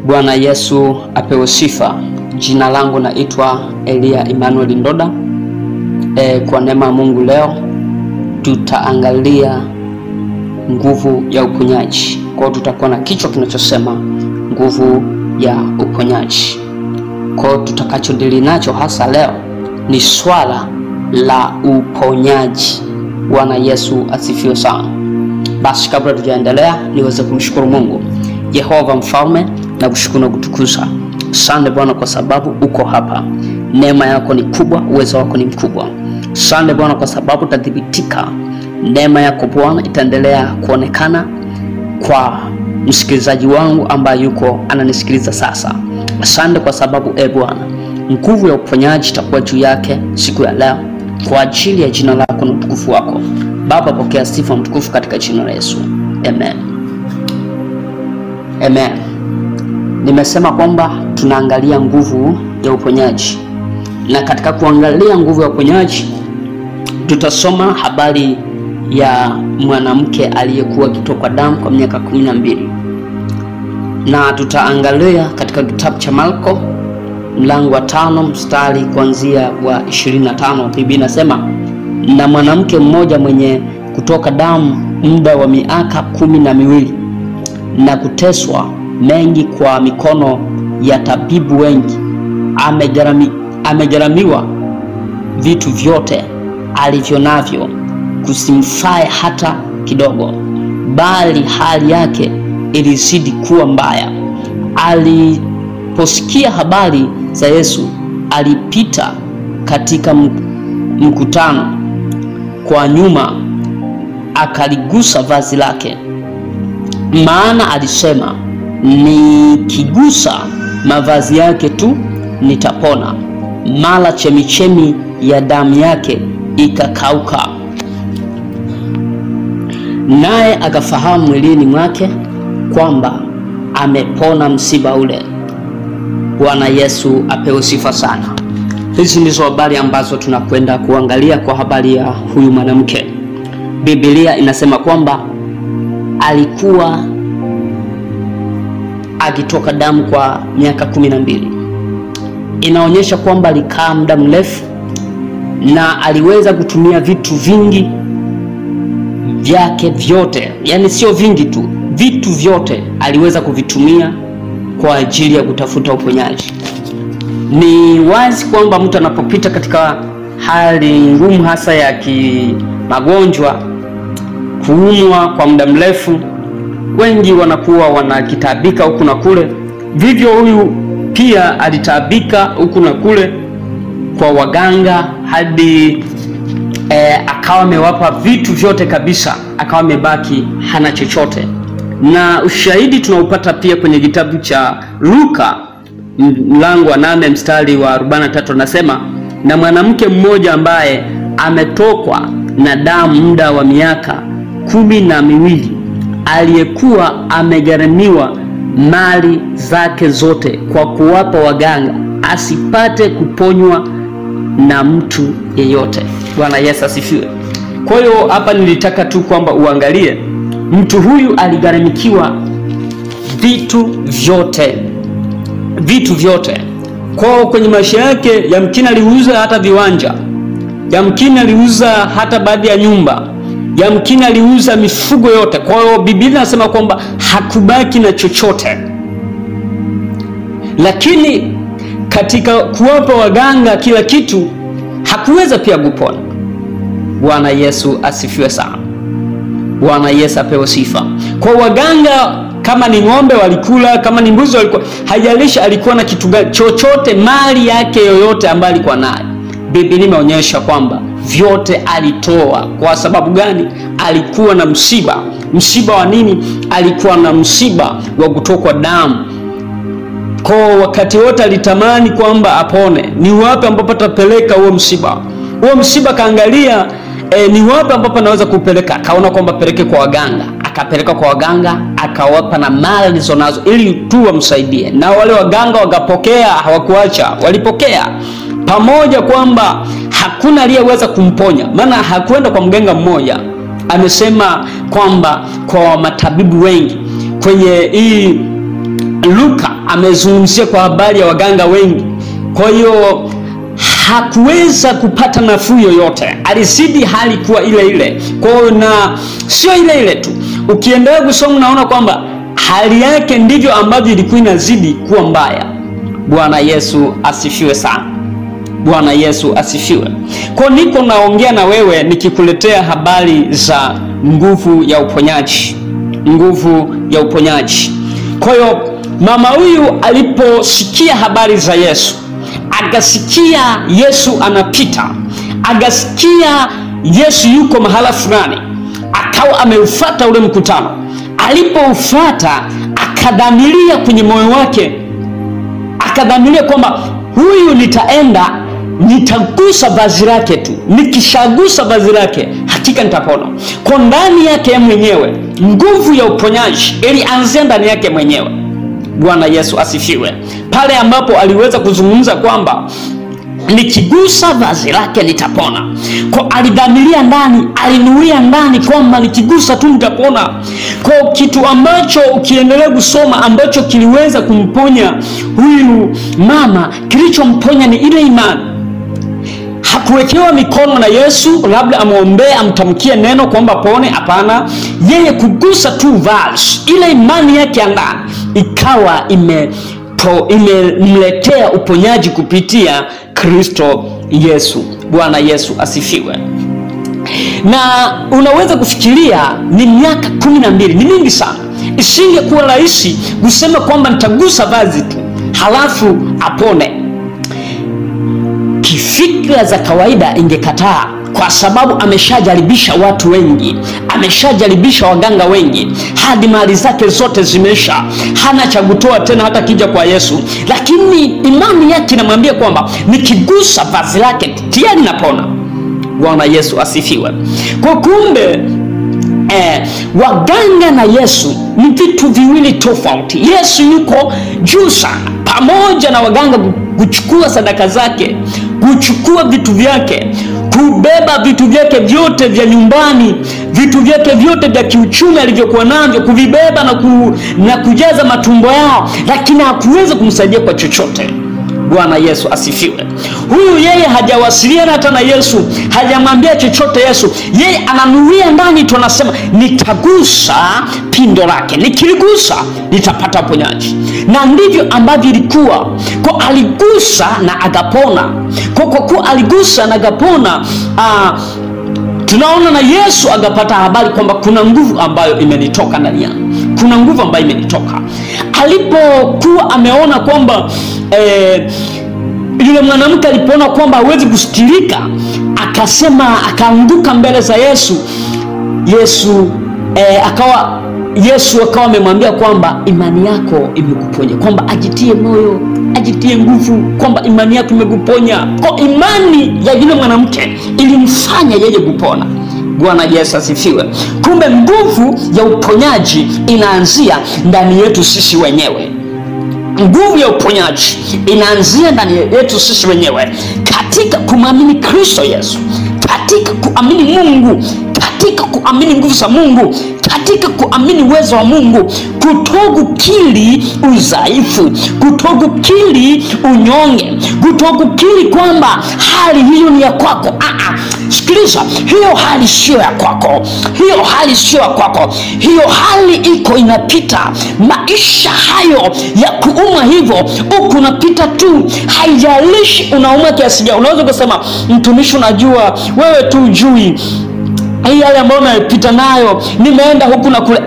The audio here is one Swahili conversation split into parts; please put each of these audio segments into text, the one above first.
Bwana Yesu apewe sifa. Jina langu naitwa Elia Emmanuel Ndoda. Kwa neema ya Mungu leo tutaangalia nguvu ya uponyaji. Kwa hiyo tutakuwa na kichwa kinachosema nguvu ya uponyaji. Kwa hiyo tutakachodili nacho hasa leo ni swala la uponyaji. Bwana Yesu asifiwe sana. Basi kabla tujaendelea niweze kumshukuru Mungu. Yehova mfalme, na kushukuru na kutukuza. Asante Bwana kwa sababu uko hapa. Neema yako ni kubwa, uwezo wako ni mkubwa. Asante Bwana kwa sababu tathibitika. Neema yako Bwana itaendelea kuonekana kwa msikilizaji wangu ambaye yuko ananisikiliza sasa. Asante kwa sababu Bwana, nguvu ya uponyaji itakuwa juu yake siku ya leo kwa ajili ya jina lako na utukufu wako. Baba, pokea sifa mtukufu katika jina la Yesu. Amen. Amen. Nimesema kwamba tunaangalia nguvu ya uponyaji. Na katika kuangalia nguvu ya uponyaji tutasoma habari ya mwanamke aliyekuwa akitokwa damu kwa miaka 12. Na tutaangalia katika kitabu cha Marko mlango wa 5 mstari kuanzia wa 25. Biblia inasema, na mwanamke mmoja mwenye kutoka damu muda wa miaka 12 na kuteswa mengi kwa mikono ya tabibu wengi, amegharamiwa vitu vyote alivyo navyo, kusimfae hata kidogo, bali hali yake ilizidi kuwa mbaya. Aliposikia habari za Yesu, alipita katika mkutano kwa nyuma, akaligusa vazi lake, maana alisema, nikigusa mavazi yake tu nitapona. Mara chemichemi ya damu yake ikakauka, naye akafahamu mwilini mwake kwamba amepona msiba ule. Bwana Yesu apewe sifa sana. Hizi ndizo habari ambazo tunakwenda kuangalia kwa habari ya huyu mwanamke. Biblia inasema kwamba alikuwa akitoka damu kwa miaka 12. Inaonyesha kwamba alikaa muda mrefu na aliweza kutumia vitu vingi vyake vyote. Yaani sio vingi tu, vitu vyote aliweza kuvitumia kwa ajili ya kutafuta uponyaji. Ni wazi kwamba mtu anapopita katika hali ngumu hasa ya kimagonjwa, kuumwa kwa muda mrefu, wengi wanakuwa wanakitabika huku na kule. Vivyo huyu pia alitabika huku na kule kwa waganga hadi akawa amewapa vitu vyote kabisa, akawa amebaki hana chochote. Na ushahidi tunaupata pia kwenye kitabu cha Luka mlango wa 8 mstari wa 43. Nasema, na mwanamke mmoja ambaye ametokwa na damu muda wa miaka 12, aliyekuwa amegharamiwa mali zake zote kwa kuwapa waganga, asipate kuponywa na mtu yeyote. Bwana Yesu asifiwe. Kwa hiyo hapa nilitaka tu kwamba uangalie mtu huyu aligharamikiwa vitu vyote. Kwa kwenye maisha yake, yamkini aliuza hata viwanja, yamkini aliuza hata baadhi ya nyumba, yamkini aliuza mifugo yote. Kwa hiyo Biblia inasema kwamba hakubaki na chochote. Lakini katika kuwapa waganga kila kitu, hakuweza pia kupona. Bwana Yesu asifiwe sana. Bwana Yesu apewe sifa. Kwa waganga, kama ni ng'ombe walikula, kama ni mbuzi walikula, haijalishi alikuwa na kitu chochote, mali yake yoyote ambayo alikuwa nayo, Biblia imeonyesha kwamba vyote alitoa. Kwa sababu gani? Alikuwa na msiba. Msiba wa nini? Alikuwa na msiba wa kutokwa damu. Kwa wakati wote alitamani kwamba apone. Ni wapi ambapo atapeleka huo msiba? Huo msiba kaangalia ni wapi ambapo anaweza kupeleka. Akaona kwamba peleke kwa waganga. Akapeleka kwa waganga, akawapa na mali alizonazo ili tu wamsaidie. Na wale waganga wakapokea, hawakuacha, walipokea. Pamoja kwamba hakuna aliyeweza kumponya, maana hakwenda kwa mganga mmoja. Amesema kwamba kwa matabibu wengi. Kwenye hii Luka amezungumzia kwa habari ya waganga wengi. Kwa hiyo hakuweza kupata nafuu yoyote, alizidi hali kuwa ile ile. Kwa hiyo na sio ile ile tu, ukiendelea kusoma unaona kwamba hali yake ndivyo ambavyo ilikuwa inazidi kuwa mbaya. Bwana Yesu asifiwe sana. Bwana Yesu asifiwe. Kwa niko naongea na wewe nikikuletea habari za nguvu ya uponyaji. Nguvu ya uponyaji. Kwa hiyo mama huyu aliposikia habari za Yesu, akasikia Yesu anapita, akasikia Yesu yuko mahala fulani, akawa ameufuata ule mkutano. Alipoufuata akadhamiria kwenye moyo wake, akadhamiria kwamba huyu nitaenda, nitagusa vazi lake tu, nikishagusa vazi lake hakika nitapona. Kwa ndani yake mwenyewe nguvu ya uponyaji ilianzia ndani yake mwenyewe. Bwana Yesu asifiwe. Pale ambapo aliweza kuzungumza kwamba nikigusa vazi lake nitapona. Kwa alidhamiria ndani, alinuia ndani kwamba nikigusa tu nitapona. Kwa kitu ambacho ukiendelea kusoma ambacho kiliweza kumponya huyu mama, kilichomponya ni ile imani. Hakuwekewa mikono na Yesu labda amuombee, amtamkie neno kwamba pone, hapana. Yeye kugusa tu vazi, ile imani yake ndani ikawa imemletea uponyaji kupitia Kristo Yesu. Bwana Yesu asifiwe. Na unaweza kufikiria ni miaka 12, ni mingi sana. Isingekuwa rahisi kusema kwamba nitagusa vazi tu halafu apone. Kifikra za kawaida ingekataa, kwa sababu ameshajaribisha watu wengi, ameshajaribisha waganga wengi, hadi mali zake zote zimesha, hana cha kutoa tena hata kija kwa Yesu. Lakini imani yake inamwambia kwamba nikigusa vazi lake tayari napona. Bwana Yesu asifiwe. Kwa kumbe waganga na Yesu ni vitu viwili tofauti. Yesu yuko juu sana, pamoja na waganga kuchukua sadaka zake, kuchukua vitu vyake, kubeba vitu vyake vyote vya nyumbani, vitu vyake vyote vya kiuchumi alivyokuwa navyo, kuvibeba na kujaza matumbo yao, lakini hakuweza kumsaidia kwa chochote. Bwana Yesu asifiwe. Huyu yeye hajawasiliana hata na Yesu, hajamwambia chochote Yesu. Yeye ananuia ndani tu, anasema nitagusa pindo lake, nikiligusa nitapata uponyaji. Na ndivyo ambavyo ilikuwa. Kwa aligusa na akapona. Kwa aligusa na akapona, tunaona na Yesu akapata habari kwamba kuna nguvu ambayo imenitoka ndani yangu. Kuna nguvu ambayo imenitoka. Alipokuwa ameona kwamba yule mwanamke alipoona kwamba hawezi kustirika, akasema, akaanguka mbele za Yesu. Yesu akawa amemwambia kwamba imani yako imekuponya, kwamba ajitie moyo, ajitie nguvu, kwamba imani yako imekuponya. Kwa imani ya yule mwanamke ilimfanya yeye kupona. Bwana Yesu asifiwe. Kumbe nguvu ya uponyaji inaanzia ndani yetu sisi wenyewe. Nguvu ya uponyaji inaanzia ndani yetu sisi wenyewe, katika kumwamini Kristo Yesu, katika kuamini Mungu, katika kuamini nguvu za Mungu, katika kuamini uwezo wa Mungu, kutokukiri udhaifu, kutokukiri unyonge, kutokukiri kwamba hali hiyo ni ya kwako. Sikiliza, hiyo hali sio ya kwako, hiyo hali sio ya kwako, hiyo hali iko inapita. Maisha hayo ya kuuma hivyo huku unapita tu, haijalishi unauma kiasi gani. Unaweza kusema mtumishi, unajua wewe tu ujui hii yale ambayo unapita nayo, nimeenda huku na kule.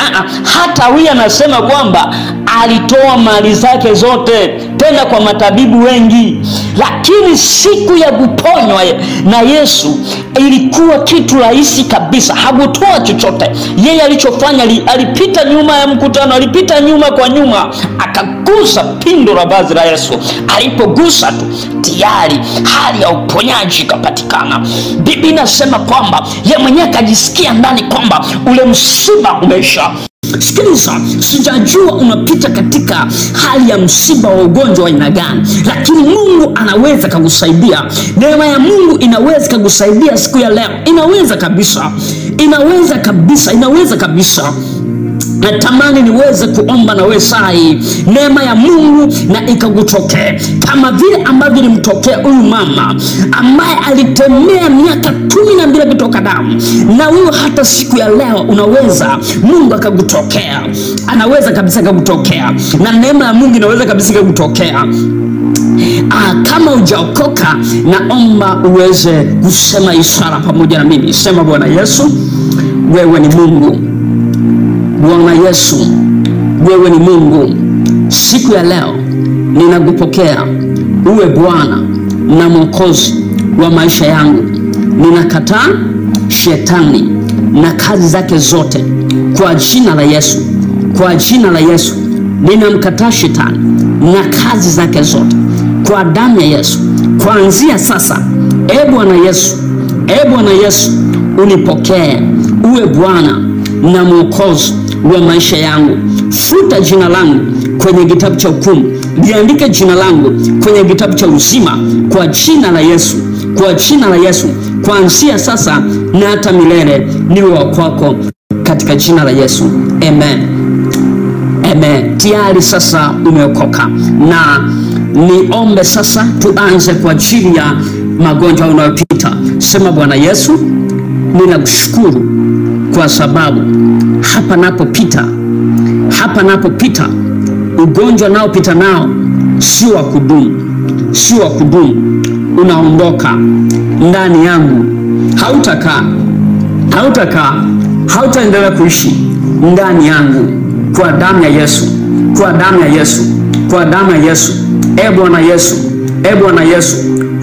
Hata huyu anasema kwamba alitoa mali zake zote, tena kwa matabibu wengi, lakini siku ya kuponywa na Yesu ilikuwa kitu rahisi kabisa. Hakutoa chochote. Yeye alichofanya, alipita nyuma ya mkutano, alipita nyuma kwa nyuma, akagusa pindo la vazi la Yesu. Alipogusa tu tayari hali ya uponyaji ikapatikana. Biblia inasema kwamba yeye mwenyewe akajisikia ndani kwamba ule msiba umeisha. Sikiliza, sijajua unapita katika hali ya msiba wa ugonjwa wa aina gani, lakini Mungu anaweza kukusaidia. Neema ya Mungu inaweza kukusaidia siku ya leo. Inaweza kabisa. Inaweza kabisa. Inaweza kabisa. natamani niweze kuomba na wewe saa hii, neema ya Mungu na ikakutokea kama vile ambavyo ilimtokea huyu mama ambaye alitemea miaka 12 kutoka damu. Na wewe hata siku ya leo unaweza, Mungu akakutokea, anaweza kabisa kukutokea, na neema ya Mungu inaweza kabisa kukutokea. Kama hujaokoka, naomba uweze kusema ishara pamoja na mimi. Sema, Bwana Yesu, wewe ni Mungu. Bwana Yesu, wewe ni Mungu. Siku ya leo ninakupokea uwe Bwana na Mwokozi wa maisha yangu. Ninakataa shetani na kazi zake zote kwa jina la Yesu. Kwa jina la Yesu ninamkataa shetani na kazi zake zote kwa damu ya Yesu. Kuanzia sasa, Bwana Yesu, Bwana Yesu, unipokee uwe Bwana na Mwokozi wa maisha yangu. Futa jina langu kwenye kitabu cha hukumu, liandike jina langu kwenye kitabu cha uzima kwa jina la Yesu. Kwa jina la Yesu, kuanzia sasa na hata milele niwe wa kwako katika jina la Yesu. Amen. Amen. Tayari sasa umeokoka, na niombe sasa tuanze kwa ajili ya magonjwa unayopita. Sema, Bwana Yesu, ninakushukuru kwa sababu hapa napopita ugonjwa naopita nao si wa kudumu, unaondoka ndani yangu, hautaendelea kuishi ndani yangu, kwa damu ya Yesu, kwa damu ya Yesu, kwa damu ya Yesu. Bwana Yesu, Bwana Yesu,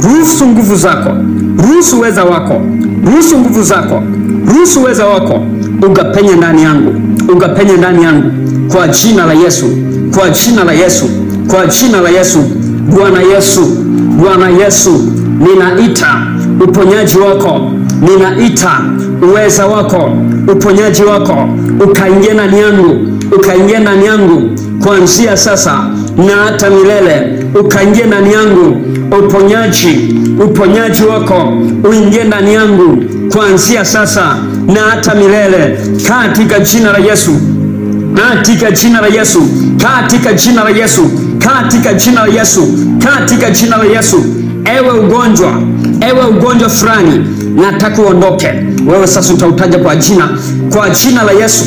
ruhusu nguvu zako, ruhusu uweza wako, ruhusu nguvu zako, ruhusu uweza wako ukapenye ndani yangu, ukapenye ndani yangu kwa jina la Yesu, kwa jina la Yesu, kwa jina la Yesu. Bwana Yesu, Bwana Yesu, ninaita uponyaji wako, ninaita uweza wako, uponyaji wako ukaingie ndani yangu, ukaingie ndani yangu kuanzia sasa na hata milele, ukaingie ndani yangu. Uponyaji wako uingie ndani yangu kuanzia sasa na hata milele, katika jina la Yesu, katika jina la Yesu, katika jina la Yesu, katika jina la Yesu, katika jina la Yesu. Ewe ugonjwa fulani, nataka uondoke. Wewe sasa utautaja kwa jina la Yesu.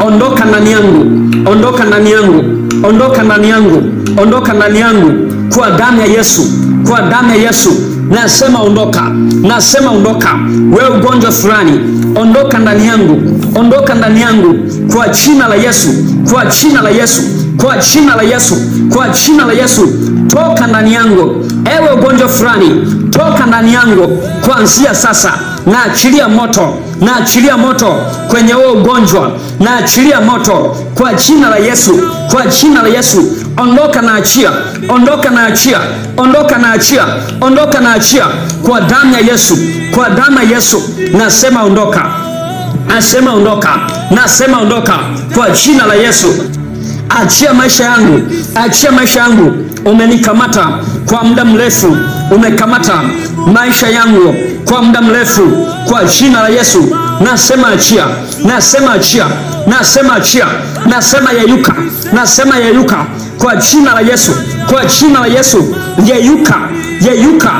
Ondoka ndani yangu, ondoka ndani yangu, ondoka ndani yangu, ondoka ndani yangu kwa damu ya Yesu, kwa damu ya Yesu. Nasema ondoka, nasema ondoka. Wewe ugonjwa fulani, ondoka ndani yangu, ondoka ndani yangu kwa jina la Yesu, kwa jina la Yesu, kwa jina la Yesu, kwa jina la Yesu. Toka ndani yangu. Ewe ugonjwa fulani, toka ndani yangu kuanzia sasa. Na achilia moto, na achilia moto kwenye huo ugonjwa, na achilia moto kwa jina la Yesu, kwa jina la Yesu. Ondoka na achia, ondoka na achia, ondoka na achia, ondoka na achia kwa damu ya Yesu, kwa damu ya Yesu. Nasema ondoka, nasema ondoka, nasema ondoka kwa jina la Yesu. Achia maisha yangu, achia maisha yangu. Umenikamata kwa muda mrefu, umekamata maisha yangu kwa muda mrefu, kwa jina la Yesu. Nasema achia, nasema achia, nasema achia, nasema yeyuka, nasema yeyuka kwa jina la Yesu, kwa jina la Yesu. Yeyuka, yeyuka,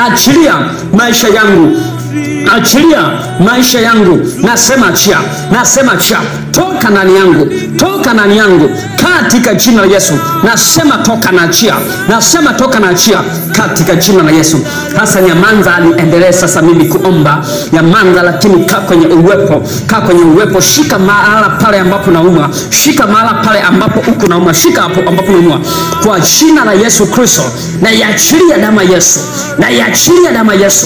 achilia maisha yangu, achilia maisha yangu. Nasema achia, nasema achia. Toka ndani yangu, toka ndani yangu katika jina la Yesu. Nasema toka na achia, nasema toka na achia katika jina la Yesu. Sasa nyamanza, aliendelee sasa mimi kuomba. Nyamanza, lakini kaa kwenye uwepo, kaa kwenye uwepo. Shika mahala pale ambapo naumwa, shika mahala pale ambapo uko naumwa, shika hapo ambapo naumwa kwa jina la Yesu Kristo. Na iachilia damu ya Yesu, na iachilia damu ya Yesu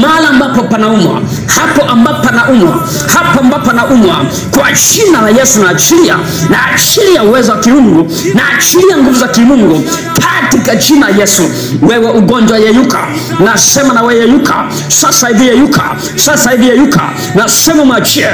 mahala ambapo panaumwa, hapo ambapo panaumwa, hapo ambapo panaumwa kwa jina la Yesu. Na achilia, na achilia uwezo wa kiungu, na achilia nguvu za kimungu katika jina la Yesu. Wewe ugonjwa yeyuka, nasema na wewe yeyuka sasa hivi, yeyuka sasa hivi, yeyuka. Nasema mwachie,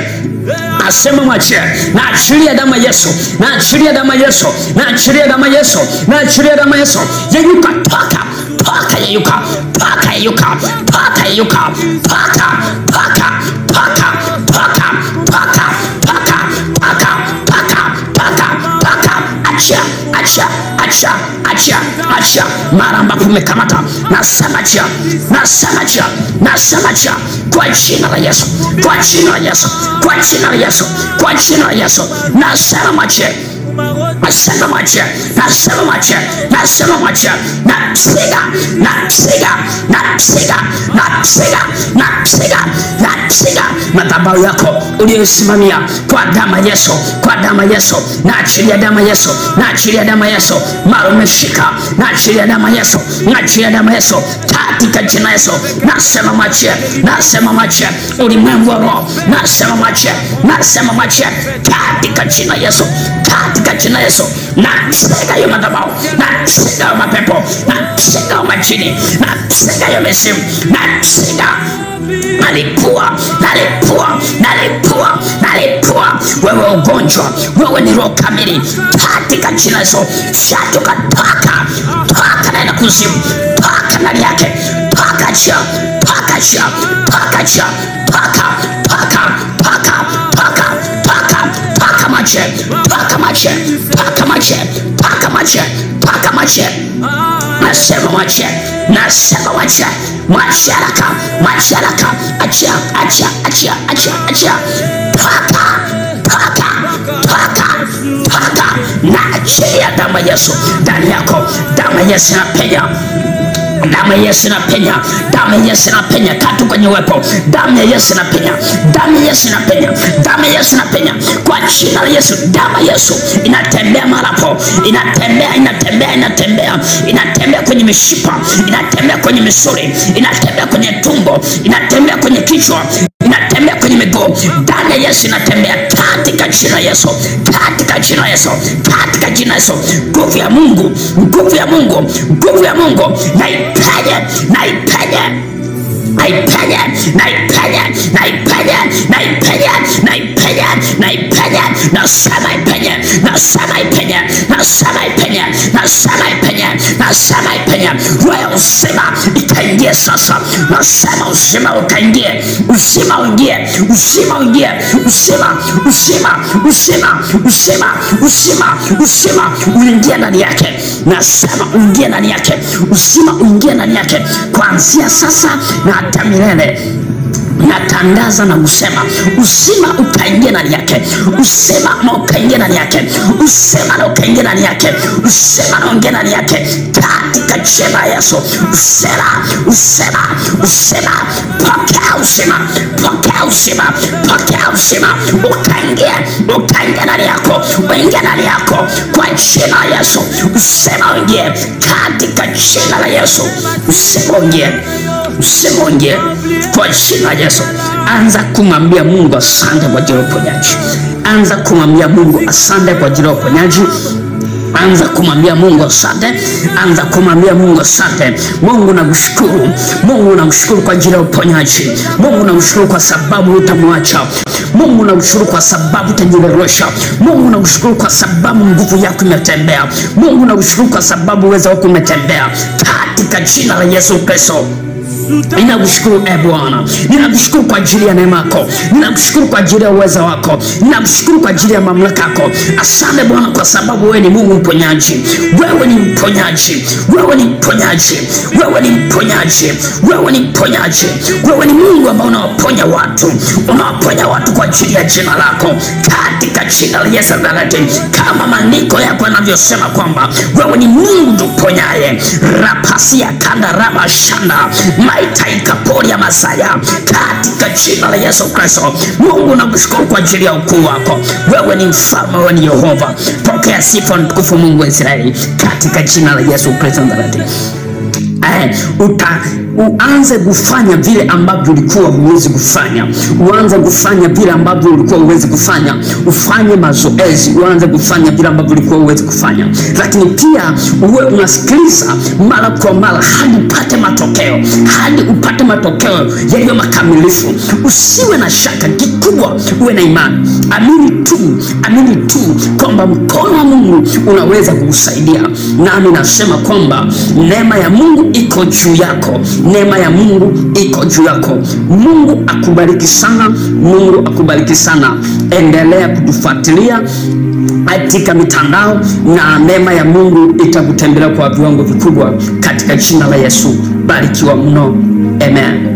nasema mwachie. Na achilia damu ya Yesu, na achilia damu ya Yesu, na achilia damu ya Yesu, na achilia damu ya Yesu. Yeyuka, toka, toka yeyuka, toka yeyuka, toka yeyuka, toka, toka, toka, toka, toka, toka, toka, toka, Acha, acha, acha, acha. Mara ambapo umekamata, nasema acha, nasema acha, nasema acha kwa jina la Yesu, kwa jina la Yesu, kwa jina la Yesu, kwa jina la Yesu. Nasema acha, nasema mache, nasema mache, nasema mache, napsiga, napsiga, napsiga, napsiga, napsiga, napsiga madhabahu yako uliyosimamia kwa damu ya Yesu, kwa damu ya Yesu. Naachilia damu ya Yesu, naachilia damu ya Yesu. Mara umeshika, naachilia damu ya Yesu, naachilia damu ya Yesu katika jina la Yesu. Nasema mache, nasema mache, ulimwengu wa roho, nasema mache, nasema mache katika jina la Yesu, katika jina la Yesu. Napsiga hiyo madhabahu, napsiga hiyo mapepo, napsiga hiyo majini, napsiga hiyo mizimu, napsiga, nalipua, nalipua, nalipua, nalipua wewe ugonjwa, wewe ni roho kamili katika jina la Yesu. Fyatuka, toka, toka naenda kuzimu, toka ndani yake, toka chia, toka chia, toka chia, toka, toka, toka, toka, toka, toka mache, toka mache, toka mache, toka mache, toka mache. Nasema mache, nasema mache, mache haraka, mache haraka, achia, achia, achia, achia, achia, toka, toka, toka, toka. Na achia damu ya Yesu ndani yako, damu ya Yesu inapenya, damu ya Yesu inapenya, damu ya Yesu inapenya katu kwenye uwepo, damu ya Yesu inapenya, damu ya Yesu inapenya, damu ya Yesu inapenya kwa jina la Yesu. Damu ya Yesu inatembea marapo, inatembea, inatembea, inatembea, inatembea kwenye mishipa, inatembea kwenye misuli, inatembea kwenye tumbo, inatembea kwenye kichwa, inatembea kwenye miguu. Damu ya Yesu inatembea katika jina la Yesu, katika jina la Yesu, katika jina la Yesu. Nguvu ya Mungu, nguvu ya Mungu, nguvu ya Mungu naipenye, naipenye, naipenye, naipenye, naipenye, naipenye, naipenye, naipenye, nasema ipenye, nasema ipenye, nasema ipenye, nasema ipenye, nasema ipenye. Roho uzima ikaingie sasa, nasema uzima ukaingie, uzima uingie, uzima uingie, uzima, uzima, uzima, uzima, uzima, uzima uingie ndani yake, nasema uingie ndani yake, uzima uingie ndani yake kuanzia sasa na hata milele. Natangaza na kusema uzima ukaingia ndani yake, uzima na ukaingia ndani yake, uzima na ukaingia ndani yake, uzima na ukaingia ndani yake katika jina la Yesu. Uzima, uzima, uzima, pokea uzima, pokea uzima, pokea uzima, ukaingia, ukaingia ndani yako, uingia ndani yako kwa jina la Yesu. Uzima uingie katika jina la Yesu, uzima uingie, uzima uingie kwa jina la Yesu. Anza kumwambia Mungu asante kwa ajili ya uponyaji. Anza kumwambia Mungu asante kwa ajili ya uponyaji. Anza kumwambia Mungu asante, anza kumwambia Mungu asante. Mungu nakushukuru, Mungu nakushukuru kwa ajili ya uponyaji. Mungu nakushukuru kwa sababu utamwacha. Mungu nakushukuru kwa sababu utajirejesha. Mungu nakushukuru kwa sababu nguvu yako imetembea. Mungu nakushukuru kwa sababu uwezo wako umetembea katika jina la Yesu Kristo. Ninakushukuru Bwana, ninakushukuru kwa ajili ya neema yako, ninakushukuru kwa ajili ya uwezo wako, ninakushukuru kwa ajili ya mamlaka yako. Asante Bwana kwa sababu wewe ni Mungu mponyaji, wewe ni mponyaji, wewe ni mponyaji, wewe ni mponyaji, wewe ni mponyaji, wewe ni Mungu ambaye unawaponya watu, unawaponya watu kwa ajili ya jina lako katika jina la Yesu Nazareti, kama maandiko yako yanavyosema kwamba wewe ni Mungu tuponyaye. Rapasia kanda raba shanda maitaika pori ya Masaya katika jina la Yesu Kristo. Mungu nakushukuru kwa ajili ya ukuu wako. Wewe ni mfalme, wewe ni Yehova. Pokea sifa na utukufu Mungu wa Israeli katika jina la Yesu Kristo Nazareti. Uanze kufanya vile ambavyo ulikuwa huwezi kufanya. Uanze kufanya vile ambavyo ulikuwa huwezi kufanya. Ufanye mazoezi, uanze kufanya vile ambavyo ulikuwa huwezi kufanya. Lakini pia uwe unasikiliza mara kwa mara hadi upate matokeo, hadi upate matokeo yaliyo makamilifu. Usiwe na shaka, kikubwa uwe na imani. Amini tu kwamba mkono wa Mungu unaweza kukusaidia. Nami nasema kwamba neema ya Mungu iko juu yako. neema ya Mungu iko juu yako. Mungu akubariki sana, Mungu akubariki sana. Endelea kutufuatilia katika mitandao na neema ya Mungu itakutembelea kwa viwango vikubwa katika jina la Yesu. Barikiwa mno. Amen.